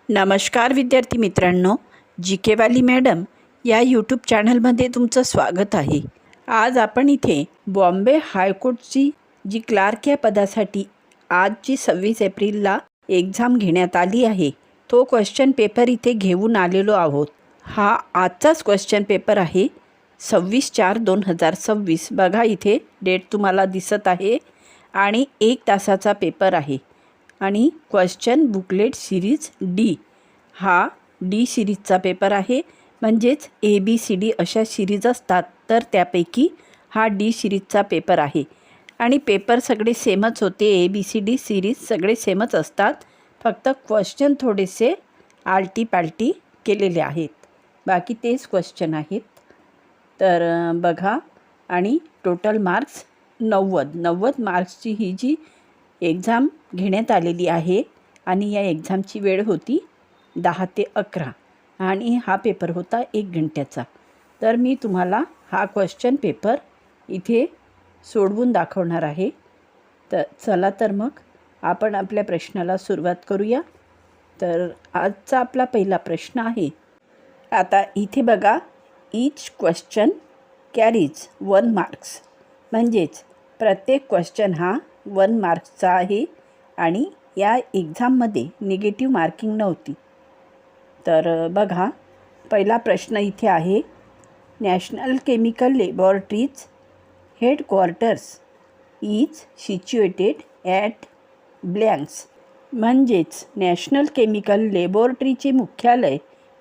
नमस्कार विद्यार्थी मित्रांनो, जी के वाली मॅडम या यूट्यूब चॅनलमध्ये तुमचं स्वागत आहे। आज आपण इथे बॉम्बे हायकोर्टची जी क्लार्क या पदासाठी आजची 26 एप्रिलला एक्झाम घेण्यात आली आहे, तो क्वेश्चन पेपर इथे घेऊन आलेलो आहोत। हा आजचाच क्वेश्चन पेपर आहे, 26/4/2026। बघा इथे डेट तुम्हाला दिसत आहे आणि 1 तासाचा पेपर आहे। आणि क्वेश्चन बुकलेट सिरीज डी, हा डी सिरीजचा पेपर आहे। म्हणजेच ABCD अशा सिरीज असतात, तर त्यापैकी हा डी सिरीजचा पेपर आहे। आणि पेपर सगळे सेमच होते, ABCD सिरीज सगळे सेमच असतात, फक्त क्वेश्चन थोडेसे आलटी पालटी केलेले आहेत, बाकी तेच क्वेश्चन आहेत। तर बघा, आणि टोटल मार्क्स 90 मार्क्सची ही जी एक्झाम घेण्यात आलेली आहे। आणि या एक्झामची वेळ होती 10 ते 11 आणि हा पेपर होता 1 घंट्याचा। तर मी तुम्हाला हा क्वेश्चन पेपर इथे सोडवून दाखवणार आहे। तर चला तर मग आपण आपल्या प्रश्नाला सुरुवात करूया। तर आजचा आपला पहिला प्रश्न आहे, आता इथे बघा, ईच क्वेश्चन कॅरीज 1 मार्क्स, म्हणजेच प्रत्येक क्वेश्चन हा 1 मार्क्सचा आहे। आणि या एक्झाममध्ये निगेटिव्ह मार्किंग नव्हती। तर बघा, पहिला प्रश्न इथे आहे, national chemical laboratories headquarters is situated at blanks, म्हणजेच नॅशनल केमिकल लॅबोरेटरीचे मुख्यालय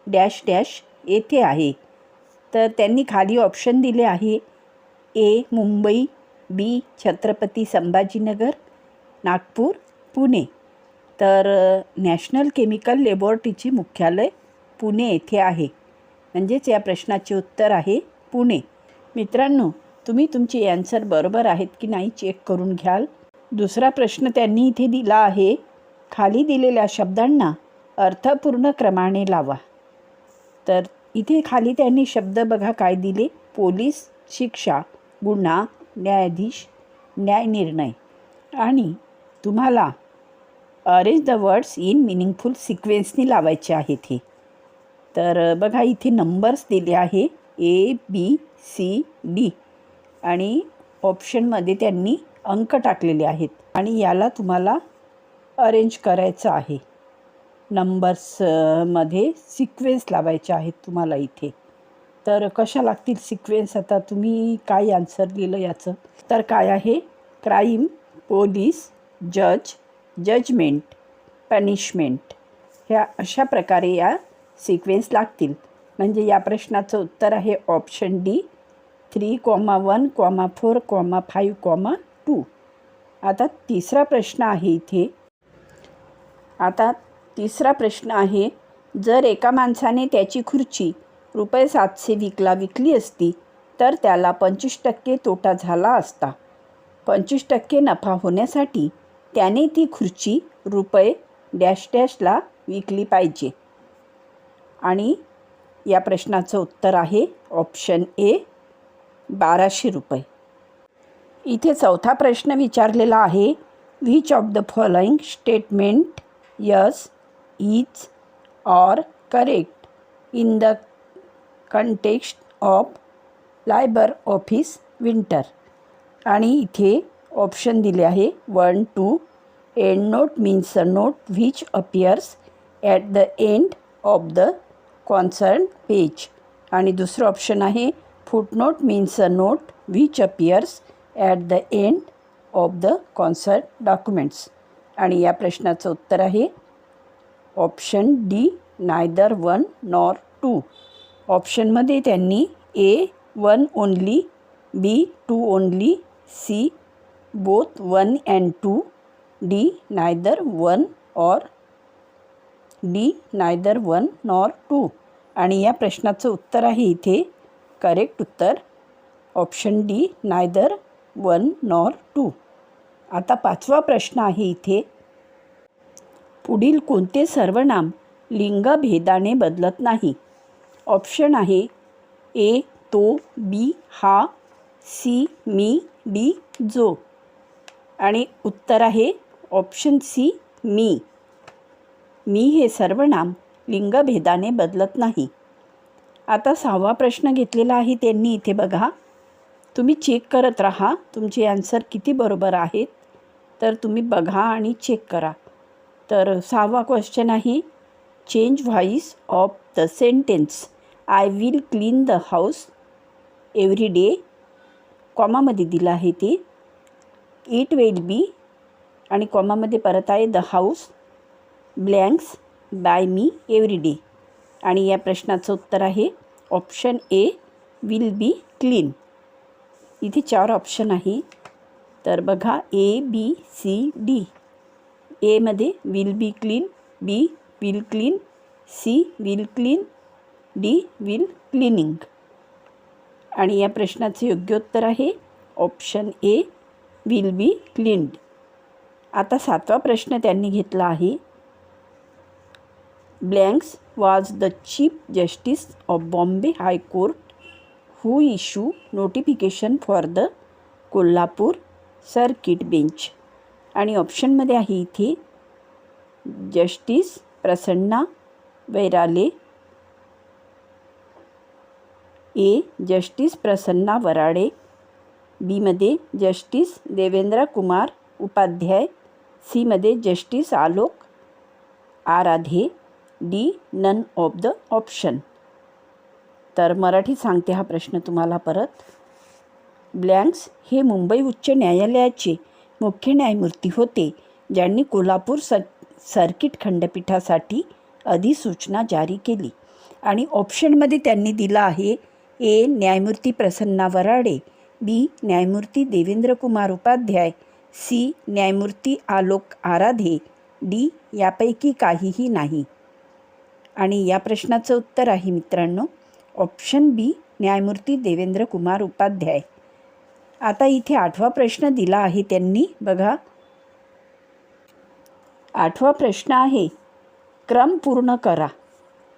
डॅश डॅश येथे आहे। तर त्यांनी खाली ऑप्शन दिले आहे, A मुंबई, B छत्रपती संभाजीनगर, नागपूर, पुणे। तर नॅशनल केमिकल लॅबोरेटरीचे मुख्यालय पुणे येथे आहे, म्हणजेच या प्रश्नाचे उत्तर आहे पुणे। मित्रांनो, तुम्ही तुमची ॲन्सर बरोबर आहेत की नाही चेक करून घ्याल। दुसरा प्रश्न त्यांनी इथे दिला आहे, खाली दिलेल्या शब्दांना अर्थपूर्ण क्रमाने लावा। तर इथे खाली त्यांनी शब्द बघा काय दिले, पोलीस, शिक्षा, गुन्हा, न्यायाधीश, न्यायनिर्णय। आणि तुम्हाला arrange the words in meaningful सिक्वेन्सनी लावायचे आहेत हे। तर बघा इथे नंबर्स दिले आहे ABCD आणि ऑप्शनमध्ये त्यांनी अंक टाकलेले आहेत आणि याला तुम्हाला अरेंज करायचं आहे। नंबर्समध्ये सिक्वेन्स लावायचे आहेत तुम्हाला इथे। तर कशा लागतील सिक्वेन्स, आता तुम्ही काय आन्सर दिलं याचं तर काय आहे, क्राईम, पोलीस, जज, जजमेंट, पनिशमेंट, ह्या अशा प्रकारे या सिक्वेन्स लागतील। म्हणजे या प्रश्नाचं उत्तर आहे ऑप्शन डी, 3,1,4,5,2। आता तिसरा प्रश्न आहे इथे, जर एका माणसाने त्याची खुर्ची ₹700 विकली असती, तर त्याला 25% तोटा झाला असता। 25% नफा होण्यासाठी त्याने ती खुर्ची डॅश डॅशला विकली पाहिजे। आणि या प्रश्नाचं उत्तर आहे ऑप्शन ए, ₹1200। इथे चौथा प्रश्न विचारलेला आहे, which of the following statement yes is or correct in the context of LibreOffice writer. आणि इथे ऑप्शन दिले आहे 1, 2, endnote means a note which appears at the end of the concern page. आणि दुसरं option आहे footnote means a note which appears at the end of the concern documents. आणि या प्रश्नाचं उत्तर आहे ऑप्शन डी, नायदर 1 नॉर 2। ऑप्शनमध्ये त्यांनी A1 only, B2 only, C both 1 and 2, D neither 1 nor 2। आणि या प्रश्नाचं उत्तर आहे इथे करेक्ट उत्तर ऑप्शन डी, नायदर 1 नॉर 2। आता पाचवा प्रश्न आहे इथे, पुढील कोणते सर्वनाम लिंगभेदाने बदलत नाही। ऑप्शन आहे A तो, B हा, C मी, D जो। आणि उत्तर आहे ऑप्शन सी, मी। मी हे सर्वनाम लिंगभेदाने बदलत नाही. आता 6वा प्रश्न घेतलेला आहे त्यांनी इथे बघा. तुम्ही चेक करत राहा तुमचे आन्सर किती बरोबर आहेत. तर तुम्ही बघा आणि चेक करा. तर 6वा क्वेश्चन आहे, change voice of the sentence I will clean the house every day. कॉमामध्ये दिलं आहे ते. इट विल बी आणि कॉमामध्ये परत आहे the house blanks by me every day. आणि या प्रश्नाचं उत्तर आहे option A will be clean. इथे 4 ऑप्शन आहे. तर बघा ए बी सी डी. एमध्ये will be clean, B will clean, C will clean, D will cleaning. आणि या प्रश्नाचे योग्य उत्तर आहे option A will be cleaned. आता 7वा प्रश्न त्यांनी घेतला आहे, blanks was the chief justice of Bombay high court who issue notification for the Kolhapur circuit bench. आणि ऑप्शनमध्ये आहे इथे justice Prasanna Varale, A justice Prasanna Varade, बीमध्ये जस्टिस देवेंद्र कुमार उपाध्याय, सीमध्ये justice Alok Aradhe, D none of the option. तर मराठी सांगते हा प्रश्न तुम्हाला परत. ब्लँक्स हे मुंबई उच्च न्यायालयाचे मुख्य न्यायमूर्ती होते ज्यांनी कोल्हापूर सर्किट खंडपीठासाठी अधिसूचना जारी केली. आणि ऑप्शनमध्ये त्यांनी दिला आहे ए न्यायमूर्ती प्रसन्ना वराडे, बी न्यायमूर्ती देवेंद्र कुमार उपाध्याय, सी न्यायमूर्ती आलोक आराधे, डी यापैकी काहीही नाही. आणि या प्रश्नाचं उत्तर आहे मित्रांनो ऑप्शन बी न्यायमूर्ती देवेंद्र कुमार उपाध्याय. आता इथे 8वा प्रश्न दिला आहे त्यांनी बघा. 8वा प्रश्न आहे, क्रम पूर्ण करा,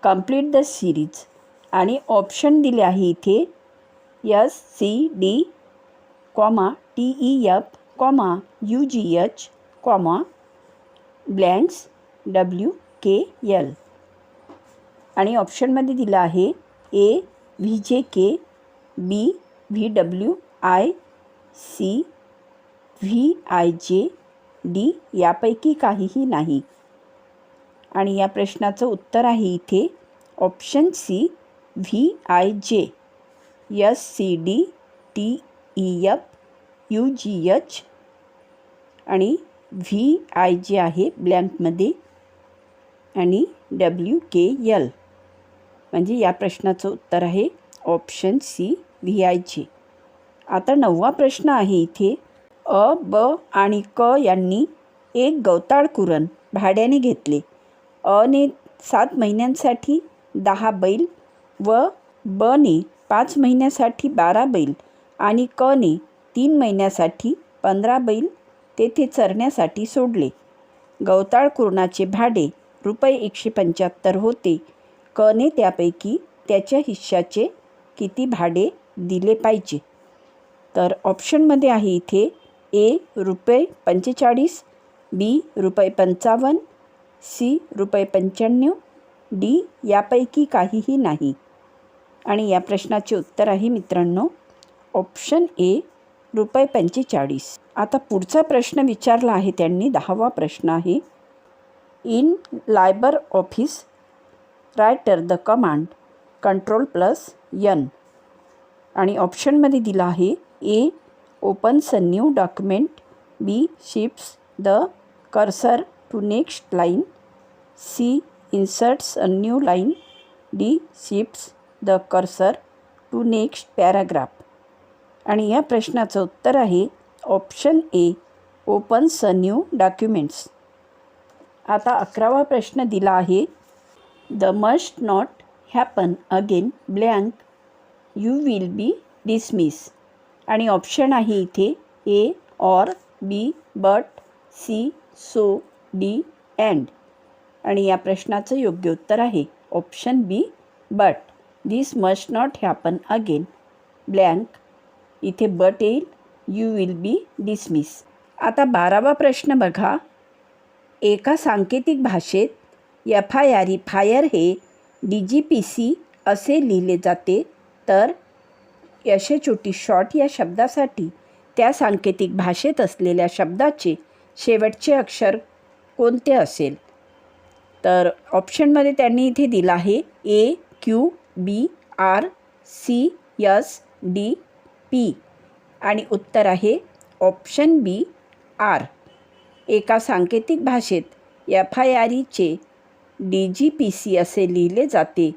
कंप्लीट द सिरीज. आणि ऑप्शन दिले आहे इथे S C D comma T E F comma U G H comma blanks W K L. आणि ऑप्शनमध्ये दिलं आहे A V J K, B V W I, C V I J, D यापैकी काहीही नाही. आणि या प्रश्नाचं उत्तर आहे इथे option C V I J, S C D T E F U G H आणि व्ही आय जे आहे ब्लँकमध्ये आणि डब्ल्यू के एल. म्हणजे या प्रश्नाचं उत्तर आहे ऑप्शन सी व्ही आय जे. आता 9वा प्रश्न आहे इथे, अ ब आणि क यांनी एक गवताळ कुरण भाड्याने घेतले. अने 7 महिन्यांसाठी 10 बैल व ब ने 5 महिन्यासाठी 12 बैल आणि क ने 3 महिन्यासाठी 15 बैल तेथे चरण्यासाठी सोडले. गवताळ कुरणाचे भाडे ₹175 होते. क ने त्यापैकी त्याच्या हिश्श्याचे किती भाडे दिले पाहिजे. तर ऑप्शनमध्ये आहे इथे ए ₹45, बी ₹55, सी ₹95, डी यापैकी काहीही नाही. आणि या प्रश्नाचे उत्तर आहे मित्रांनो ऑप्शन ए ₹45. आता पुढचा प्रश्न विचारला आहे त्यांनी 10वा प्रश्न आहे, in LibreOffice writer the command Ctrl+N. आणि ऑप्शनमध्ये दिला आहे A opens a new document, B shifts the cursor to next line, C inserts a new line, D shifts the cursor to next paragraph. आणि या प्रश्नाचं उत्तर आहे option A opens a new documents. आता 11वा प्रश्न दिला आहे, the must not happen again blank you will be dismiss. आणि ऑप्शन आहे इथे ए or, B but, C so, D and. आणि या प्रश्नाचं योग्य उत्तर आहे option B but. This must not happen again blank, इथे बट येईल, यू विल बी डिसमिस. आता 12वा प्रश्न बघा, एका सांकेतिक भाषेत FIR फायर हे DGPC असे लिहिले जाते, तर यशचोटी शॉर्ट या शब्दासाठी त्या सांकेतिक भाषेत असलेल्या शब्दाचे शेवटचे अक्षर कोणते असेल? तर ऑप्शनमध्ये त्यांनी इथे दिला आहे AQBRCSDP आणि उत्तर आहे ऑप्शन बी आर. एका सांकेतिक भाषेत FIRचे DGPC असे लिहिले जाते,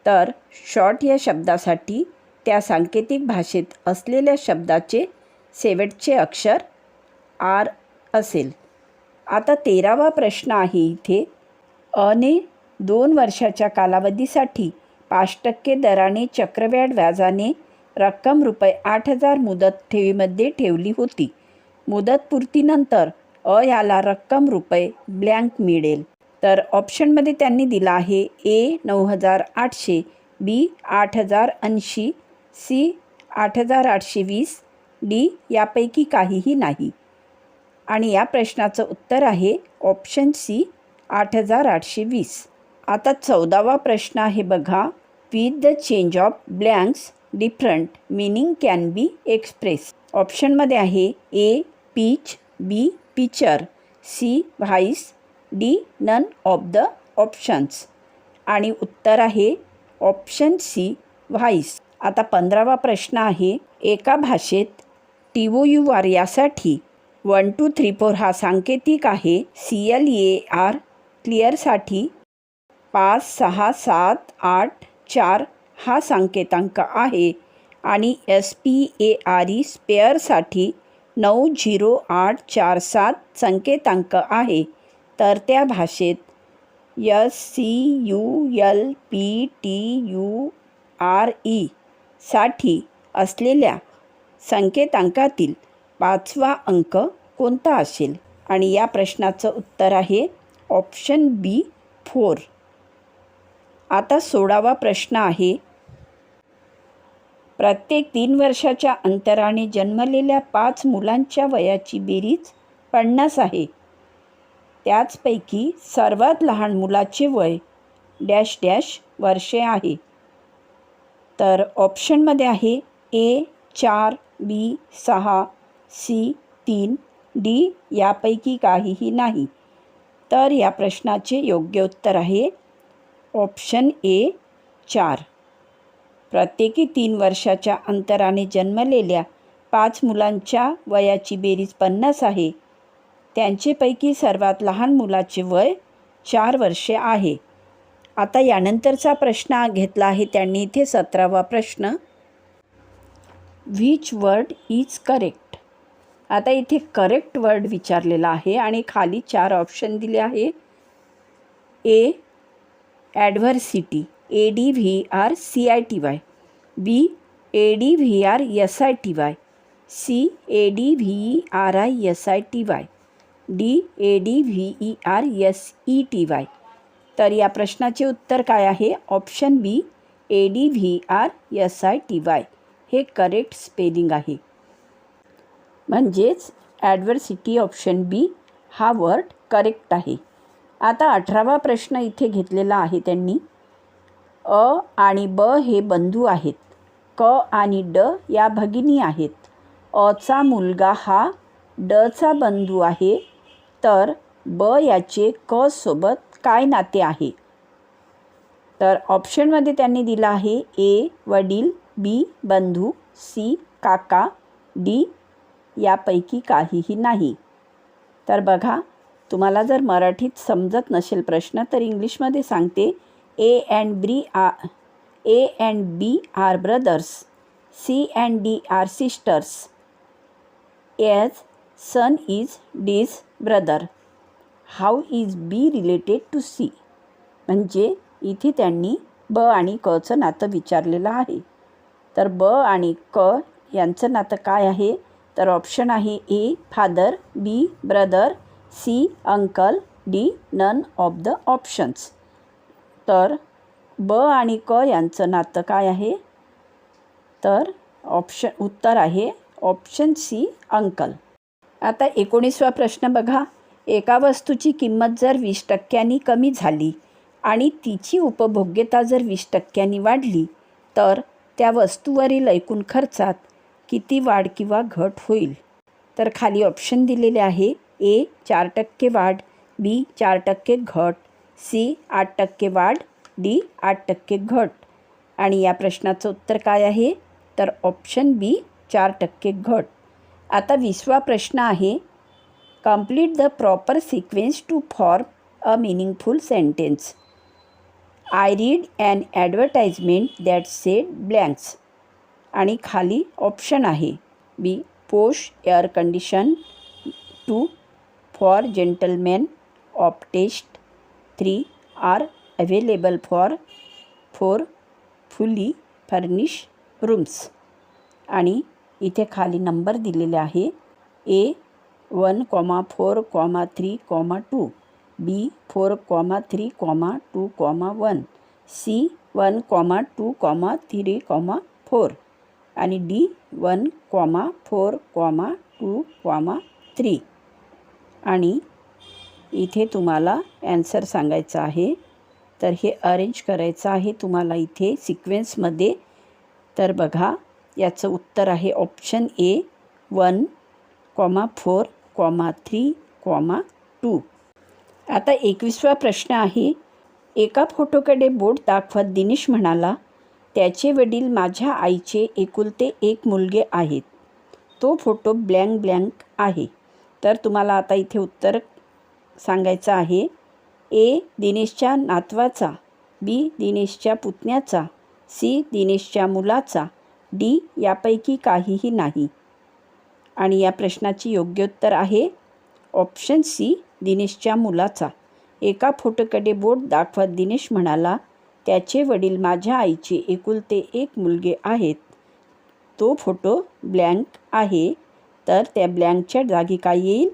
तर शॉर्ट या शब्दासाठी त्या सांकेतिक भाषेत असलेल्या शब्दाचे शेवटचे अक्षर आर असेल. आता 13वा प्रश्न आहे इथे. अने 2 वर्षाच्या कालावधीसाठी 5% दराने चक्रवाढ व्याजाने रक्कम ₹8,000 मुदत ठेवीमध्ये ठेवली होती. मुदतपूर्तीनंतर याला रक्कम ब्लँक मिळेल. तर ऑप्शनमध्ये त्यांनी दिला आहे A 9,800, B 8,080, C 8,820, D यापैकी काहीही नाही. आणि या प्रश्नाचं उत्तर आहे ऑप्शन सी 8,820. आता 14वा प्रश्न आहे बघा. With the change of blanks different meaning can be express. ऑप्शनमध्ये आहे A pitch, B picture, C voice, D none of the options. आणि उत्तर आहे ऑप्शन सी व्हाईस. आता 15वा प्रश्न आहे. एका भाषेत TOUR यासाठी 1 2 3 4 हा सांकेतिक आहे. CLEAR क्लिअरसाठी 5 6 7 8 4 हा सांकेतांक आहे आणि SPARE स्पेअरसाठी 9 0 8 4 7 संकेतांक आहे. तर त्या भाषेत SCULPTURE साठी असलेल्या संकेतांकातील 5वा अंक कोणता असेल? आणि या प्रश्नाचं उत्तर आहे ऑप्शन बी 4. आता 16वा प्रश्न आहे. प्रत्येक 3 वर्षाच्या अंतराने जन्मलेल्या 5 मुलांच्या वयाची बेरीज 50 आहे. त्याचपैकी सर्वात लहान मुलाचे वय डॅश डॅश वर्षे आहे. तर ऑप्शनमध्ये आहे A 4, B 6, C 3, D यापैकी काहीही नाही. तर या प्रश्नाचे योग्य उत्तर आहे ऑप्शन A 4. प्रत्येकी 3 वर्षाच्या अंतराने जन्मलेल्या 5 मुलांच्या वयाची बेरीज 50 आहे. त्यांचेपैकी सर्वात लहान मुलाचे वय 4 वर्षे आहे. आता यानंतरचा प्रश्न घेतला आहे त्यांनी इथे 17वा प्रश्न. Which word is correct. आता इथे करेक्ट वर्ड विचारलेला आहे आणि खाली 4 ऑप्शन दिले आहे. A ॲडव्हर्सिटी ADVRCITY, B ADVRSITY, C ADVERISITY, D ADVERSETY. तर या प्रश्नाचे उत्तर काय आहे? ऑप्शन बी ADVRSITY हे करेक्ट स्पेलिंग आहे. म्हणजेच ॲडव्हर्सिटी ऑप्शन बी हा वर्ड करेक्ट आहे. आता 18वा प्रश्न इथे घेतलेला आहे त्यांनी. अ आणि ब हे बंधू आहेत. क आणि ड या भगिनी आहेत. अचा मुलगा हा डचा बंधू आहे. तर ब याचे क सोबत काय नाते आहे? तर ऑप्शनमध्ये त्यांनी दिला आहे A वडील, B बंधू, C काका, D यापैकी काहीही नाही. तर बघा, तुम्हाला जर मराठीत समजत नसेल प्रश्न तर इंग्लिशमध्ये सांगते. A and B are brothers. C and D are sisters. As son is D's brother. How is B related to C? म्हणजे इथे त्यांनी ब आणि कचं नातं विचारलेलं आहे. तर ब आणि क यांचं नातं काय आहे? तर ऑप्शन आहे A father, B brother, C uncle, D none of the options. तर ब आणि क यांचं नातं काय आहे? तर उत्तर आहे ऑप्शन सी अंकल. आता 19वा प्रश्न बघा. एका वस्तूची किंमत जर 20% कमी झाली आणि तिची उपभोग्यता जर 20% वाढली तर त्या वस्तूवरील एकूण खर्चात किती वाढ किंवा घट होईल? तर खाली ऑप्शन दिलेले आहे. ए 4% वाढ, बी 4% घट, सी 8% वाढ, डी 8% घट. आणि या प्रश्नाचं उत्तर काय आहे? तर ऑप्शन बी 4% घट. आता 20वा प्रश्न आहे. Complete the proper sequence to form a meaningful sentence. I read an advertisement that said blanks. आणि खाली ऑप्शन आहे. B posh air condition, 2 for gentleman of taste, 3 are available for 4 fully furnish rooms. आणि इथे खाली number दिलेले आहे. ए 1,4,3,2, बी 4,3,2,1, C 1,2,3,4 आणि D 1,4,2,3. आणि इथे तुम्हाला ॲन्सर सांगायचा आहे. तर हे अरेंज करायचं आहे तुम्हाला इथे सिक्वेन्समध्ये. तर बघा, याचं उत्तर आहे ऑप्शन ए 1,4,3,2. आता 21वा प्रश्न आहे. एका फोटोकडे बोट दाखवत दिनेश म्हणाला, त्याचे वडील माझ्या आईचे एकुलते एक मुलगे आहेत. तो फोटो ब्लँक ब्लँक आहे. तर तुम्हाला आता इथे उत्तर सांगायचं आहे. ए दिनेशच्या नातवाचा, बी दिनेशच्या पुतण्याचा, सी दिनेशच्या मुलाचा, डी यापैकी काहीही नाही. आणि या प्रश्नाची योग्य उत्तर आहे ऑप्शन सी दिनेशच्या मुलाचा. एका फोटोकडे बोट दाखवत दिनेश म्हणाला, त्याचे वडील माझ्या आईचे एकुलते एक मुलगे आहेत. तो फोटो ब्लँक आहे. तर त्या ब्लँकच्या जागी काय येईल?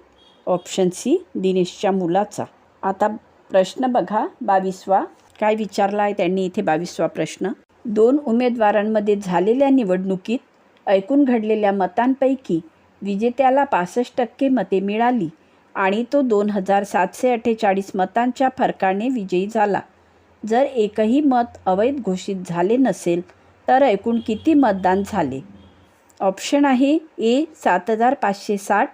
ऑप्शन सी दिनेशच्या मुलाचा. आता प्रश्न बघा 22वा. काय विचारला आहे त्यांनी इथे 22वा प्रश्न. 2 उमेदवारांमध्ये झालेल्या निवडणुकीत ऐकून घडलेल्या मतांपैकी विजेत्याला 65% मते मिळाली आणि तो 2,748 मतांच्या फरकाने विजयी झाला. जर एकही मत अवैध घोषित झाले नसेल तर एकूण किती मतदान झाले? ऑप्शन आहे. ए 7,560,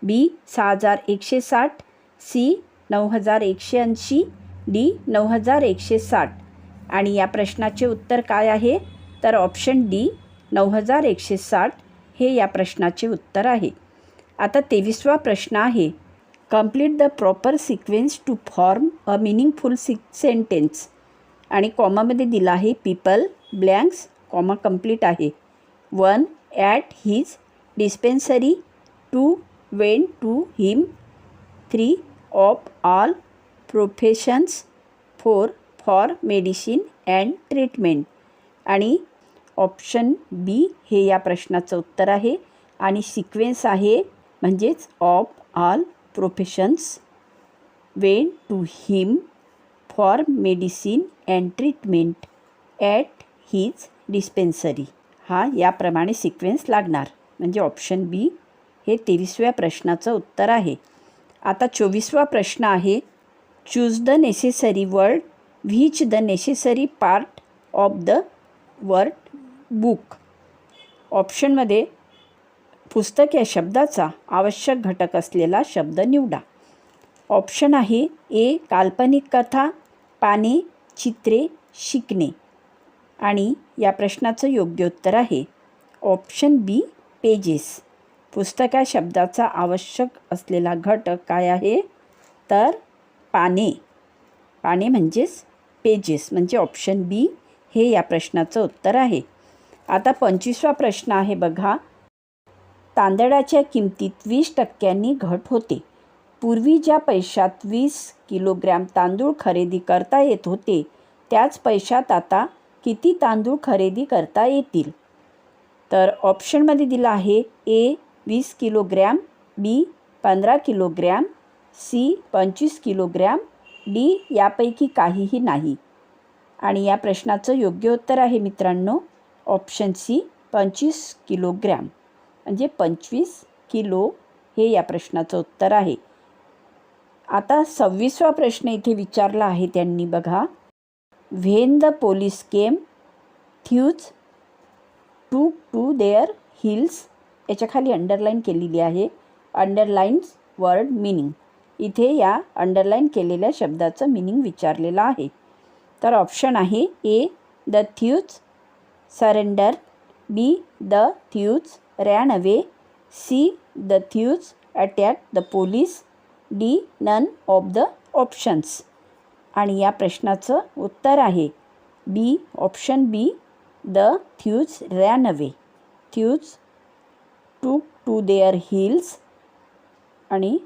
बी 6,160, सी 9,180, डी 9,160. आणि या प्रश्नाचे उत्तर काय आहे? तर ऑप्शन डी 9,160 हे या प्रश्नाचे उत्तर आहे. आता 23वा प्रश्न आहे. Complete the proper sequence to form a meaningful sentence. आणि कॉमामध्ये दिला आहे पीपल ब्लँक्स, कॉमा कंप्लीट आहे. 1 at his dispensary, 2 went to him, 3 of all professions, 4 for medicine and treatment. आणि ऑप्शन बी हे या प्रश्नाचं उत्तर आहे. आणि सिक्वेन्स आहे म्हणजेच of all professions, went to him, for medicine and treatment, at his dispensary. हा याप्रमाणे सिक्वेन्स लागणार. म्हणजे ऑप्शन बी हे 23व्या प्रश्नाचं उत्तर आहे. आता 24वा प्रश्न आहे. Choose the necessary word which the necessary part of the word book. ऑप्शनमध्ये पुस्तक या शब्दाचा आवश्यक घटक असलेला शब्द निवडा. ऑप्शन आहे. ए काल्पनिक कथा, पाने, चित्रे, शिकणे. आणि या प्रश्नाचं योग्य उत्तर आहे ऑप्शन बी पेजेस. पुस्तक या शब्दाचा आवश्यक असलेला घटक काय आहे? तर पाने. पाने म्हणजेच पेजेस. म्हणजे ऑप्शन बी हे या प्रश्नाचं उत्तर आहे. आता 25वा प्रश्न आहे बघा. तांदळाच्या किमतीत 20% घट होते. पूर्वी ज्या पैशात 20 किलोग्रॅम तांदूळ खरेदी करता येत होते त्याच पैशात आता किती तांदूळ खरेदी करता येतील? तर ऑप्शनमध्ये दिला आहे. ए 20 किलोग्रॅम, बी 15 किलोग्रॅम, सी 25 किलोग्रॅम, डी यापैकी काहीही नाही. आणि या प्रश्नाचं योग्य उत्तर आहे मित्रांनो ऑप्शन सी 25 आता 26वा प्रश्न इथे विचारला आहे त्यांनी बघा. When the police came thieves to their heels, याच्या खाली अंडरलाईन केलेली आहे. Underlines word meaning. इथे या अंडरलाईन केलेल्या शब्दाचं मिनिंग विचारलेलं आहे. तर ऑप्शन आहे A the thieves surrender, B the thieves ran away, C the thieves attack the police, D none of the options. आणि या प्रश्नाचं उत्तर आहे B, option B, the thieves ran away. Thieves to their hills आणि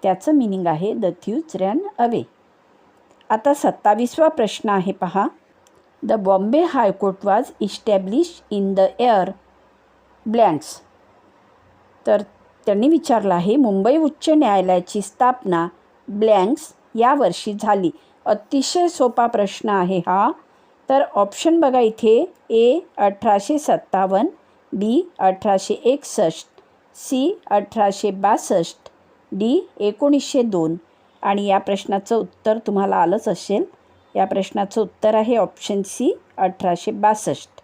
त्याचं meaning आहे the thieves ran away. आता 27वा प्रश्न आहे पहा. The Bombay high court was establish in the air blanks. तर त्यांनी विचारलं आहे मुंबई उच्च न्यायालयाची स्थापना ब्लँक्स या वर्षी झाली. अतिशय सोपा प्रश्न आहे हा. तर ऑप्शन बघा इथे ए 1857, बी 1861, सी 1862, डी 1902. आणि या प्रश्नाचं उत्तर तुम्हाला आलंच असेल. या प्रश्नाचं उत्तर आहे ऑप्शन सी 1862.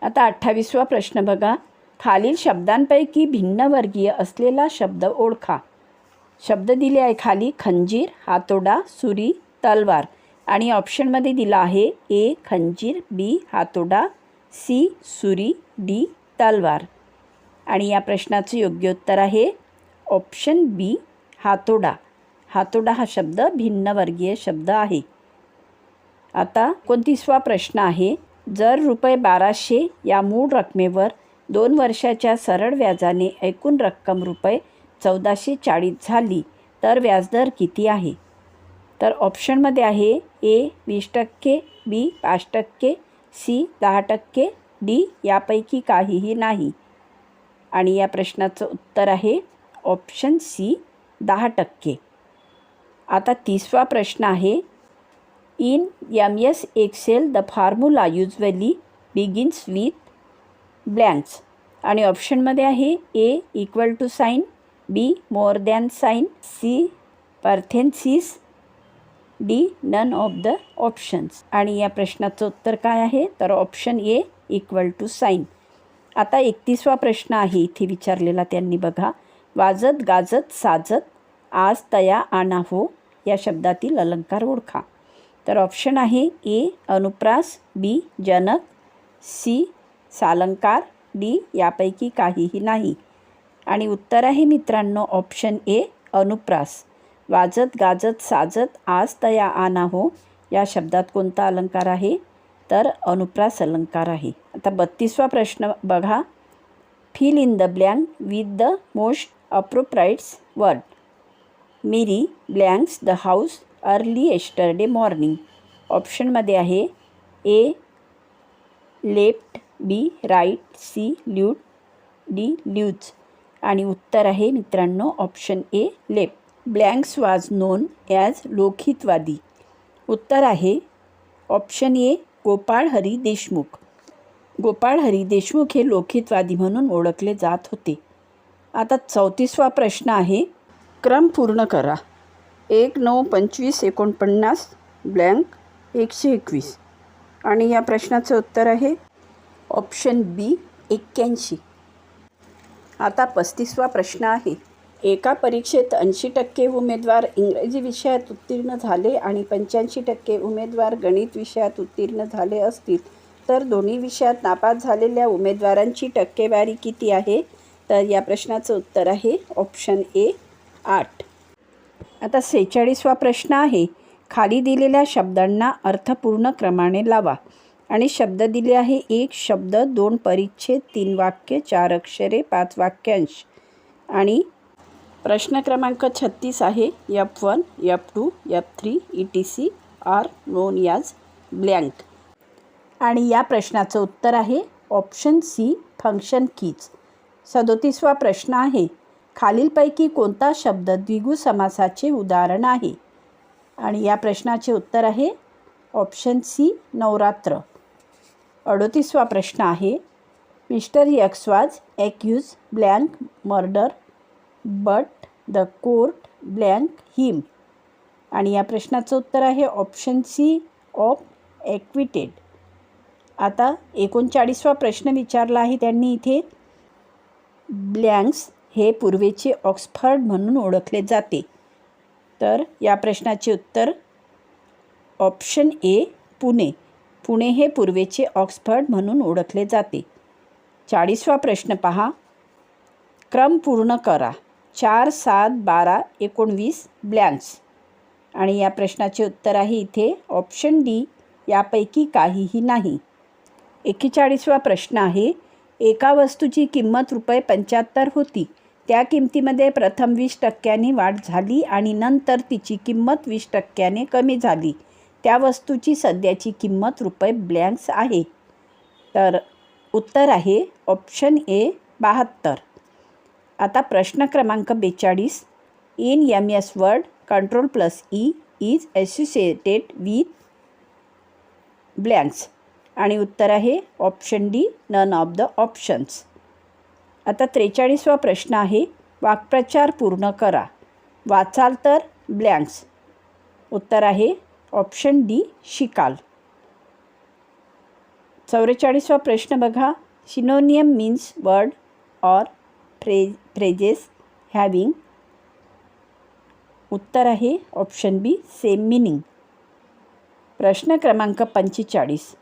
आता 28वा प्रश्न बघा. खालील शब्दांपैकी भिन्नवर्गीय असलेला शब्द ओळखा. शब्द दिले आहे खाली खंजीर, हातोडा, सुरी, तलवार. आणि ऑप्शनमध्ये दिला आहे ए खंजीर, बी हातोडा, सी सुरी, डी तलवार. आणि या प्रश्नाचं योग्य उत्तर आहे ऑप्शन बी हातोडा. हातोडा हा शब्द भिन्नवर्गीय शब्द आहे. आता 29वा प्रश्न आहे. जर ₹1200 या मूळ रकमेवर 2 वर्षाच्या सरळ व्याजाने एकूण रक्कम ₹1440 झाली तर व्याजदर किती आहे? तर ऑप्शनमध्ये आहे ए 20%, बी 5%, सी 10%, डी यापैकी काहीही नाही. आणि या प्रश्नाचं उत्तर आहे ऑप्शन सी 10%. आता 30वा प्रश्न आहे. In MS Excel the formula usually begins with blanks. आणि ऑप्शनमध्ये आहे A equal to sign, B more than sign, C parenthesis, D none of the options. आणि या प्रश्नाचं उत्तर काय आहे? तर option A equal to sign. आता 31वा प्रश्न आहे इथे विचारलेला त्यांनी बघा. वाजत गाजत साजत आज तया आना हो या शब्दातील अलंकार ओळखा. तर ऑप्शन आहे ए अनुप्रास, बी जनक, सी सालंकार, डी यापैकी काहीही नाही. आणि उत्तर आहे मित्रांनो ऑप्शन ए अनुप्रास. वाजत गाजत साजत आज तया आना हो या शब्दात कोणता अलंकार आहे? तर अनुप्रास अलंकार आहे. आता 32वा प्रश्न बघा. Fill in the blank with the most appropriates word. Mary blanks the house early yesterday morning. ऑप्शनमध्ये आहे A left, B right, C lewd, D lose. आणि उत्तर आहे मित्रांनो option A left. Blanks was known as Lokhitwadi. उत्तर आहे option A Gopal Hari Deshmukh. Gopal Hari Deshmukh हे लोकहितवादी म्हणून ओळखले जात होते. आता 34वा प्रश्न आहे. क्रम पूर्ण करा. 1, 9, 25, 49 ब्लँक 121. आणि या प्रश्नाचं उत्तर आहे ऑप्शन बी 81. आता 35वा प्रश्न आहे. एका परीक्षेत 80% उमेदवार इंग्रजी विषयात उत्तीर्ण झाले आणि 85% उमेदवार गणित विषयात उत्तीर्ण झाले असतील तर दोन्ही विषयात नापास झालेल्या उमेदवारांची टक्केवारी किती आहे? तर या प्रश्नाचं उत्तर आहे ऑप्शन ए 8. आता 46वा प्रश्न आहे. खाली दिलेल्या शब्दांना अर्थपूर्ण क्रमाने लावा. आणि शब्द दिले आहे 1 शब्द, 2 परिच्छेद, 3 वाक्य, 4 अक्षरे, 5 वाक्यांश. आणि प्रश्न क्रमांक 36 आहे. F1, F2, F3 ETC are known as blank. आणि या प्रश्नाचं उत्तर आहे ऑप्शन सी फंक्शन कीज. 37वा प्रश्न आहे. खालीलपैकी कोणता शब्द द्विगु समासाचे उदाहरण आहे? आणि या प्रश्नाचे उत्तर आहे ऑप्शन सी नवरात्र. 38वा प्रश्न आहे. Mister X was accuse blank murder but the court blank him. आणि या प्रश्नाचं उत्तर आहे ऑप्शन सी ऑफ एक्विटेड. आता 39वा प्रश्न विचारला आहे त्यांनी इथे. ब्लँक्स हे पूर्वेचे ऑक्सफर्ड म्हणून ओळखले जाते. तर या प्रश्नाचे उत्तर ऑप्शन ए पुणे. पुणे हे पूर्वेचे ऑक्सफर्ड म्हणून ओळखले जाते. 40वा प्रश्न पहा. क्रम पूर्ण करा. 4, 7, 12, 19 ब्लँक्स. आणि या प्रश्नाचे उत्तर आहे इथे ऑप्शन डी यापैकी काहीही नाही. 41वा प्रश्न आहे. एका वस्तूची किंमत ₹75 होती. त्या किमतीमध्ये प्रथम 20% वाढ झाली आणि नंतर तिची किंमत 20% कमी झाली. त्या वस्तूची सध्याची किंमत ब्लँक्स आहे. तर उत्तर आहे ऑप्शन ए 72. आता प्रश्न क्रमांक 42. In MS Word Ctrl+E is associated with blanks. आणि उत्तर आहे option D none of the options. आता 43वा प्रश्न आहे. वाक्प्रचार पूर्ण करा. वाचाल तर ब्लँक्स. उत्तर आहे ऑप्शन डी शिकाल. 44वा प्रश्न बघा. Synonym means word or phrases having. उत्तर आहे ऑप्शन बी सेम मिनिंग. प्रश्न क्रमांक 45.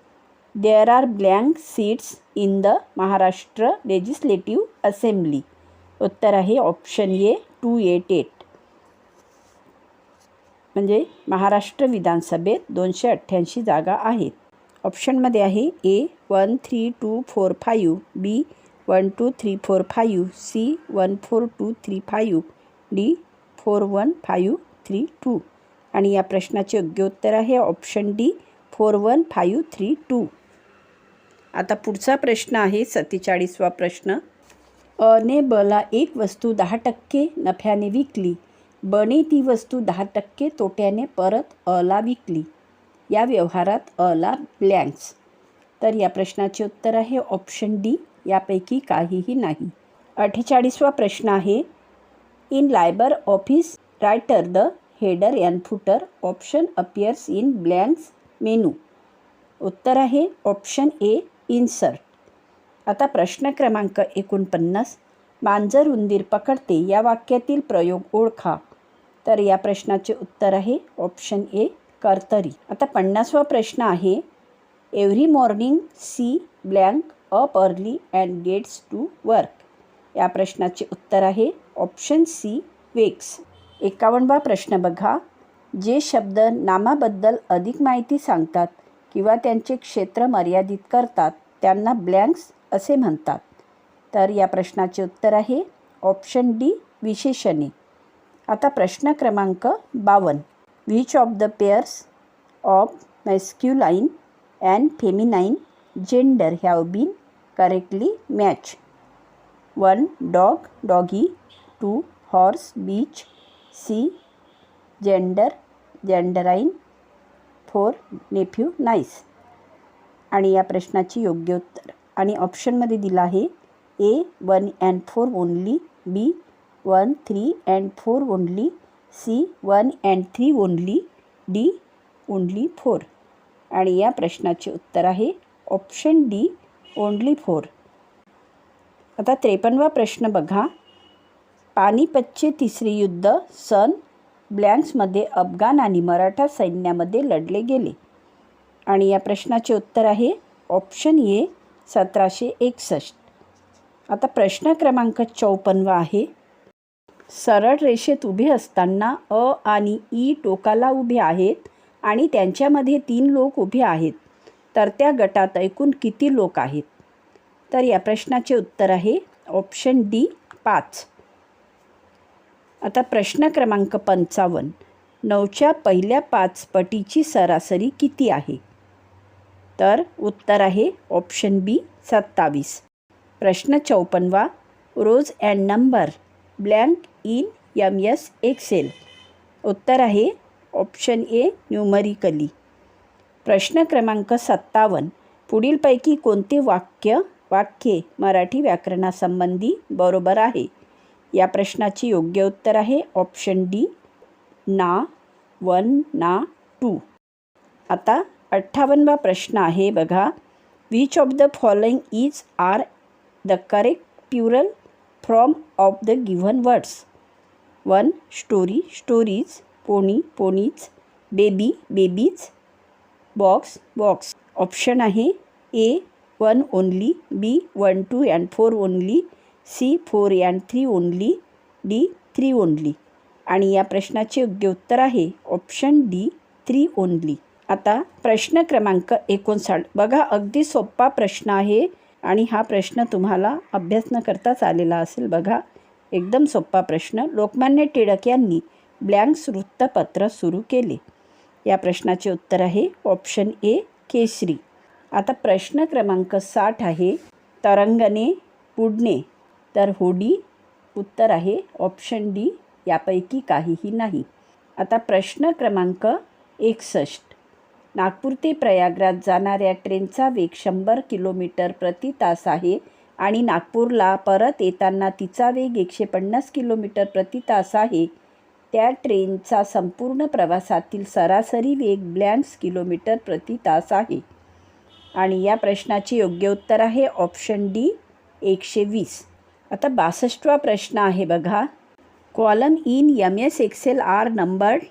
There are blank seats in the Maharashtra legislative assembly. उत्तर आहे ऑप्शन ए 288. म्हणजे महाराष्ट्र विधानसभेत 288 जागा आहेत. ऑप्शनमध्ये आहे ए 1, 3, 2, 4, 5, बी 1, 2, 3, 4, 5, सी 1, 4, 2, 3, 5, डी 4, 1, 5, 3, 2. आणि या प्रश्नाचे योग्य उत्तर आहे ऑप्शन डी 4, 1, 5, 3, 2. आता पुढचा प्रश्न आहे 47वा प्रश्न. अने बला एक वस्तू 10% नफ्याने विकली. बने ती वस्तू 10% तोट्याने परत अला विकली. या व्यवहारात अला ब्लँक्स. तर या प्रश्नाचे उत्तर आहे ऑप्शन डी यापैकी काहीही नाही. 48वा प्रश्न आहे. In LibreOffice writer the header and footer option appears in blanks menu. उत्तर आहे ऑप्शन ए इन्सर्ट. आता प्रश्न क्रमांक 49. मांजर उंदीर पकडते या वाक्यातील प्रयोग ओळखा. तर या प्रश्नाचे उत्तर आहे ऑप्शन ए कर्तरी. आता 50वा प्रश्न आहे. Every morning she blank up early and gets to work. या प्रश्नाचे उत्तर आहे ऑप्शन सी वेक्स. 51वा प्रश्न बघा. जे शब्द नामाबद्दल अधिक माहिती सांगतात किंवा त्यांचे क्षेत्र मर्यादित करतात त्यांना ब्लँक्स असे म्हणतात. तर या प्रश्नाचे उत्तर आहे ऑप्शन डी विशेषणे. आता प्रश्न क्रमांक 52. Which of the pairs of masculine and feminine gender have been correctly match. 1 dog doggy, 2 horse bitch, C gender जेंडराइन, 4 नेफ्यू नाईस. आणि या प्रश्नाची योग्य उत्तर आणि ऑप्शनमध्ये दिलं आहे A 1 and 4 only, B 1, 3 and 4 only, C 1 and 3 only, D only 4. आणि या प्रश्नाचे उत्तर आहे ऑप्शन डी ओनली 4. आता 53वा प्रश्न बघा. पानिपतचे तिसरे युद्ध सन ब्लँक्समध्ये अफगाण आणि मराठा सैन्यामध्ये लढले गेले. आणि या प्रश्नाचे उत्तर आहे ऑप्शन ए 1761. आता प्रश्न क्रमांक 54 आहे. सरळ रेषेत उभे असताना अ आणि ई टोकाला उभे आहेत आणि त्यांच्यामध्ये 3 लोक उभे आहेत. तर त्या गटात एकूण किती लोक आहेत. तर या प्रश्नाचे उत्तर आहे ऑप्शन डी 5. आता प्रश्न क्रमांक 55. 9च्या पहिल्या 5 पटीची सरासरी किती आहे. तर उत्तर आहे ऑप्शन बी 27. प्रश्न 54. Rows and number blank in MS Excel. उत्तर आहे ऑप्शन ए न्यूमरिकली. प्रश्न क्रमांक 57. पुढीलपैकी कोणते वाक्ये मराठी व्याकरणासंबंधी बरोबर आहे. या प्रश्नाची योग्य उत्तर आहे ऑप्शन डी ना, 1 ना 2. आता 58वा प्रश्न आहे बघा. Which of the following is are the correct plural from of the given words. 1 story stories, pony ponies, baby babies, box box. Option आहे A 1 only, B 1 2 and 4 only, C 4 and 3 only, D 3 only. आणि या प्रश्नाचे योग्य उत्तर आहे option D 3 only. आता प्रश्न क्रमांक 59 बघा. अगदी सोपा प्रश्न आहे आणि हा प्रश्न तुम्हाला अभ्यास न करताच आलेला असेल. बघा एकदम सोपा प्रश्न. लोकमान्य टिळक यांनी ब्लँक्स वृत्तपत्र सुरू केले. या प्रश्नाचे उत्तर आहे ऑप्शन ए केसरी. आता प्रश्न क्रमांक 60 आहे. तरंगणे पुढणे तर होडी. उत्तर आहे ऑप्शन डी यापैकी काहीही नाही. आता प्रश्न क्रमांक 61. नागपूर ते प्रयागराज जाणाऱ्या ट्रेनचा वेग 100 किलोमीटर प्रति तास आहे आणि नागपूरला परत येताना तिचा वेग 150 किलोमीटर प्रति तास आहे. त्या ट्रेनचा संपूर्ण प्रवासातील सरासरी वेग ब्लँक्स किलोमीटर प्रति तास आहे. आणि या प्रश्नाचे योग्य उत्तर आहे ऑप्शन डी 120. आता 62वा प्रश्न आहे बघा. Column in MS Excel are numbered.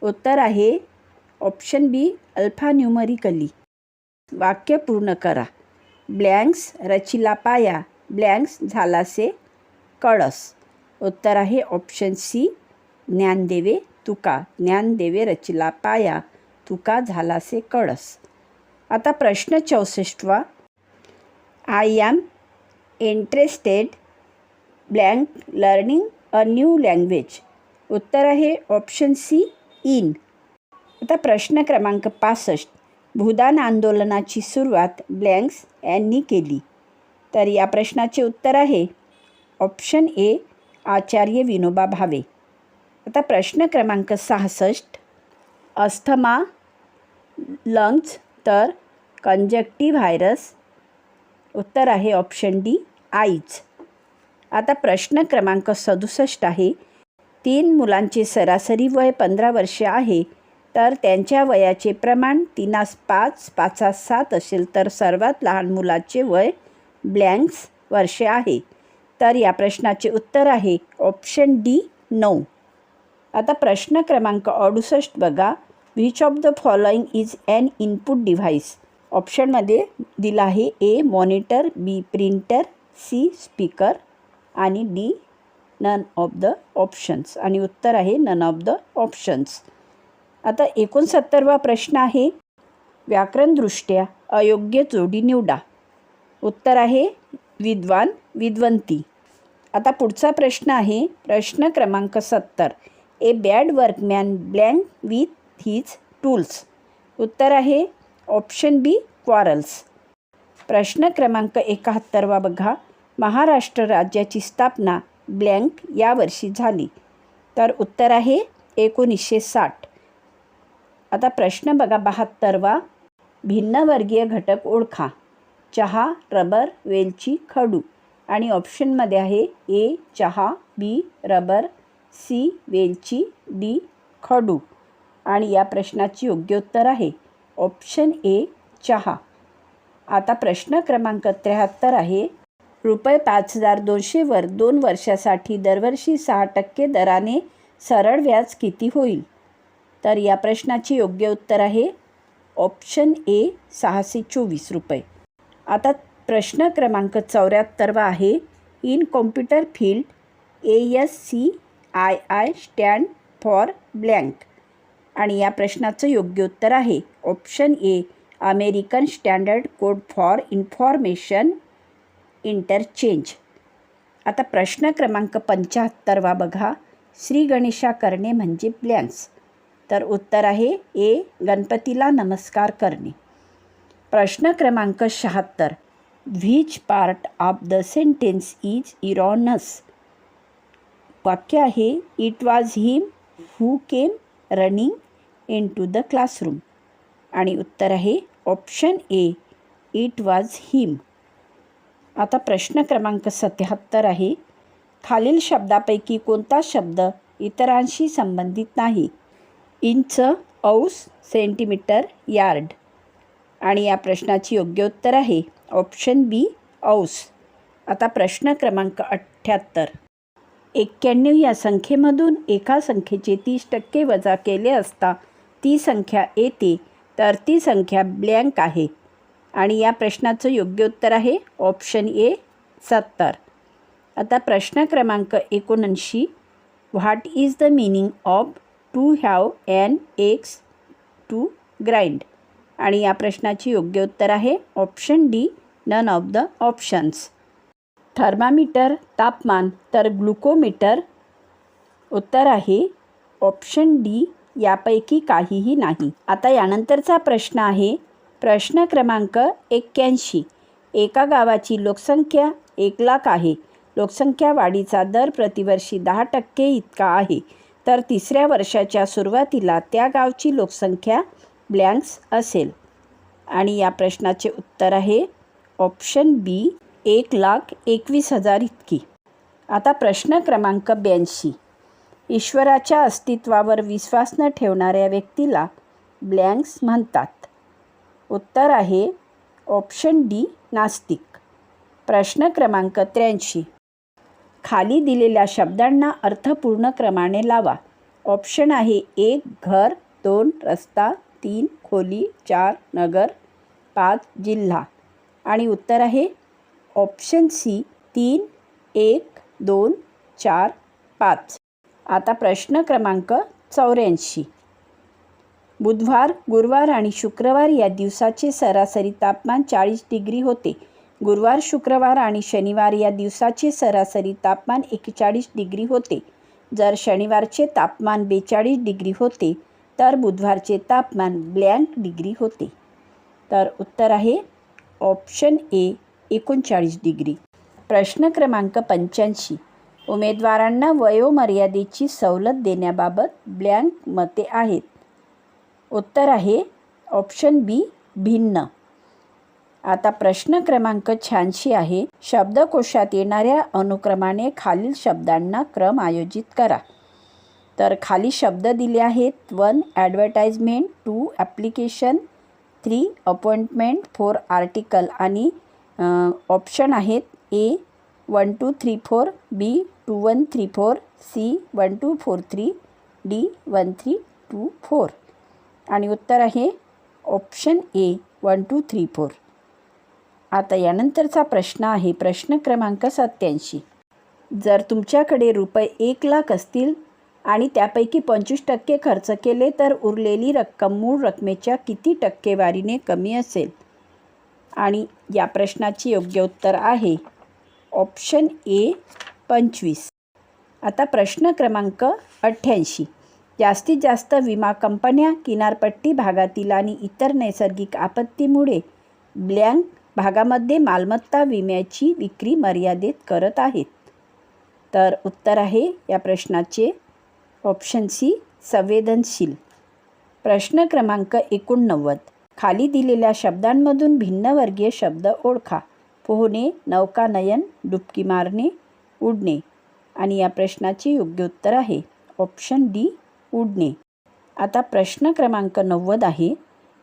उत्तर आहे ऑप्शन बी अल्फान्यूमरिकली. वाक्य पूर्ण करा. ब्लँक्स रचिला पाया, ब्लँक्स झालासे कळस. उत्तर आहे ऑप्शन सी ज्ञानदेवे तुका, ज्ञानदेवे रचिला पाया, तुका झालासे कळस. आता प्रश्न 64वा. I am interested blank learning a new language. उत्तर आहे ऑप्शन सी इन. आता प्रश्न क्रमांक 65. भूदान आंदोलनाची सुरुवात ब्लँक्स यांनी केली. तर या प्रश्नाचे उत्तर आहे ऑप्शन ए आचार्य विनोबा भावे. आता प्रश्न क्रमांक 66. अस्थमा लंग्स तर कंजक्टिव्ह व्हायरस. उत्तर आहे ऑप्शन डी आईज. आता प्रश्न क्रमांक 67 आहे. 3 मुलांचे सरासरी वय 15 वर्षे आहे तर त्यांच्या वयाचे प्रमाण 3:5, 5:7 असेल तर सर्वात लहान मुलाचे वय ब्लँक्स वर्षे आहे. तर या प्रश्नाचे उत्तर आहे ऑप्शन डी 9. आता प्रश्न क्रमांक 68 बघा. Which of the following is an input device. ऑप्शनमध्ये दिला आहे A monitor, B printer, C speaker आणि D none of the options. आणि उत्तर आहे नन ऑफ द ऑप्शन्स. आता 69वा प्रश्न आहे. व्याकरणदृष्ट्या अयोग्य जोडी निवडा. उत्तर आहे विद्वान विद्वंती. आता पुढचा प्रश्न आहे प्रश्न क्रमांक 70. A bad workman blank with his tools. उत्तर आहे ऑप्शन बी क्वारल्स. प्रश्न क्रमांक 71वा बघा. महाराष्ट्र राज्याची स्थापना ब्लँक या वर्षी झाली. तर उत्तर आहे 1960. आता प्रश्न बघा 72वा. भिन्नवर्गीय घटक ओळखा. चहा, रबर, वेलची, खडू. आणि ऑप्शनमध्ये आहे ए चहा, बी रबर, सी वेलची, डी खडू. आणि या प्रश्नाचे योग्य उत्तर आहे ऑप्शन ए चहा. आता प्रश्न क्रमांक 73 आहे. रुपये 5,200 वर 2 वर्षासाठी दरवर्षी 6% दराने सरळ व्याज किती होईल. तर या प्रश्नाचे योग्य उत्तर आहे ऑप्शन ए 624 रुपये. आता प्रश्न क्रमांक 74 आहे. In computer field ASCII stand for blank. आणि या प्रश्नाचं योग्य उत्तर आहे option A American standard code for information interchange. आता प्रश्न क्रमांक 75 बघा. श्री गणेशा करणे म्हणजे ब्लँक्स. तर उत्तर आहे ए गणपतीला नमस्कार करणे. प्रश्न क्रमांक 76. Which part of the sentence is erroneous. वाक्य आहे it was him who came running into the classroom. आणि उत्तर आहे option A it was him. आता प्रश्न क्रमांक 77 आहे. खालील शब्दापैकी कोणता शब्द इतरांशी संबंधित नाही. इंच, औस, सेंटीमीटर, यार्ड. आणि या प्रश्नाची योग्य उत्तर आहे ऑप्शन बी, औस. आता प्रश्न क्रमांक 78. 91 या संख्येमधून एका संख्येचे 30% वजा केले असता ती संख्या येते, तर ती संख्या ब्लँक आहे. आणि या प्रश्नाचं योग्य उत्तर आहे ऑप्शन ए, 70. आता प्रश्न क्रमांक 79. What is the meaning of to have an axe to grind. आणि या प्रश्नाची योग्य उत्तर आहे option D, none of the options. Thermometer तापमान तर ग्लुकोमीटर. उत्तर आहे ऑप्शन डी, यापैकी काहीही नाही. आता यानंतरचा प्रश्न आहे प्रश्न क्रमांक 81. एका गावाची लोकसंख्या 1,00,000 आहे. लोकसंख्या वाढीचा दर प्रतिवर्षी 10% इतका आहे, तर तिसऱ्या वर्षाच्या सुरुवातीला त्या गावची लोकसंख्या ब्लँक्स असेल. आणि या प्रश्नाचे उत्तर आहे ऑप्शन बी, 1,21,000 इतकी. आता प्रश्न क्रमांक 82. ईश्वराच्या अस्तित्वावर विश्वास न ठेवणाऱ्या व्यक्तीला ब्लँक्स म्हणतात. उत्तर आहे ऑप्शन डी, नास्तिक. प्रश्न क्रमांक 83. खाली दिलेल्या शब्दांना अर्थपूर्ण क्रमाने लावा. ऑप्शन आहे 1 घर, 2 रस्ता, 3 खोली, 4 नगर, 5 जिल्हा. आणि उत्तर आहे ऑप्शन सी, 3 1 2 4 5. आता प्रश्न क्रमांक 84. बुधवार, गुरुवार आणि शुक्रवार या दिवसाचे सरासरी तापमान 40 डिग्री होते. गुरुवार, शुक्रवार आणि शनिवार या दिवसाचे सरासरी तापमान 41 डिग्री होते. जर शनिवारचे तापमान 42 डिग्री होते, तर बुधवारचे तापमान ब्लँक डिग्री होते. तर उत्तर आहे ऑप्शन ए, 39 डिग्री. प्रश्न क्रमांक 85. उमेदवारांना वयोमर्यादेची सवलत देण्याबाबत ब्लँक मते आहेत. उत्तर आहे ऑप्शन बी, भिन्न. आता प्रश्न क्रमांक 86 आहे शब्दकोशात येणाऱ्या अनुक्रमाने खालील शब्दांना क्रम आयोजित करा. तर खाली शब्द दिले आहेत 1 ॲडव्हर्टाइजमेंट, 2 ॲप्लिकेशन, 3 अपॉइंटमेंट, 4 आर्टिकल. आणि ऑप्शन आहेत ए 1 2 3 4, बी 2 1 3 4, सी 1 2 4 3, डी 1 3 2 4. आणि उत्तर आहे ऑप्शन ए 1 2 3 4. आता यानंतरचा प्रश्न आहे प्रश्न क्रमांक 87. जर तुमच्याकडे रुपये 1,00,000 असतील आणि त्यापैकी 25% खर्च केले, तर उरलेली रक्कम मूळ रकमेच्या किती टक्केवारीने कमी असेल. आणि या प्रश्नाची योग्य उत्तर आहे ऑप्शन ए, 25. आता प्रश्न क्रमांक 88. जास्तीत जास्त विमा कंपन्या किनारपट्टी भागातील आणि इतर नैसर्गिक आपत्तीमुळे ब्लँक भागामध्ये मालमत्ता विम्याची विक्री मर्यादित करत आहेत. तर उत्तर आहे या प्रश्नाचे ऑप्शन सी, संवेदनशील. प्रश्न क्रमांक 89. खाली दिलेल्या शब्दांमधून भिन्नवर्गीय शब्द ओळखा. पोहणे, नौकानयन, डुबकी मारणे, उडणे. आणि या प्रश्नाचे योग्य उत्तर आहे ऑप्शन डी, उडणे. आता प्रश्न क्रमांक 90 आहे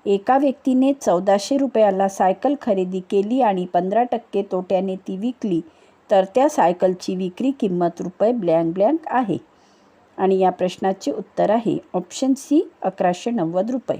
एका व्यक्तीने 1400 रुपयाला सायकल खरेदी केली आणि 15% तोट्याने ती विकली, तर त्या सायकलची विक्री किंमत रुपये ब्लँक ब्लँक आहे. आणि या प्रश्नाचे उत्तर आहे ऑप्शन सी, 1190 रुपये.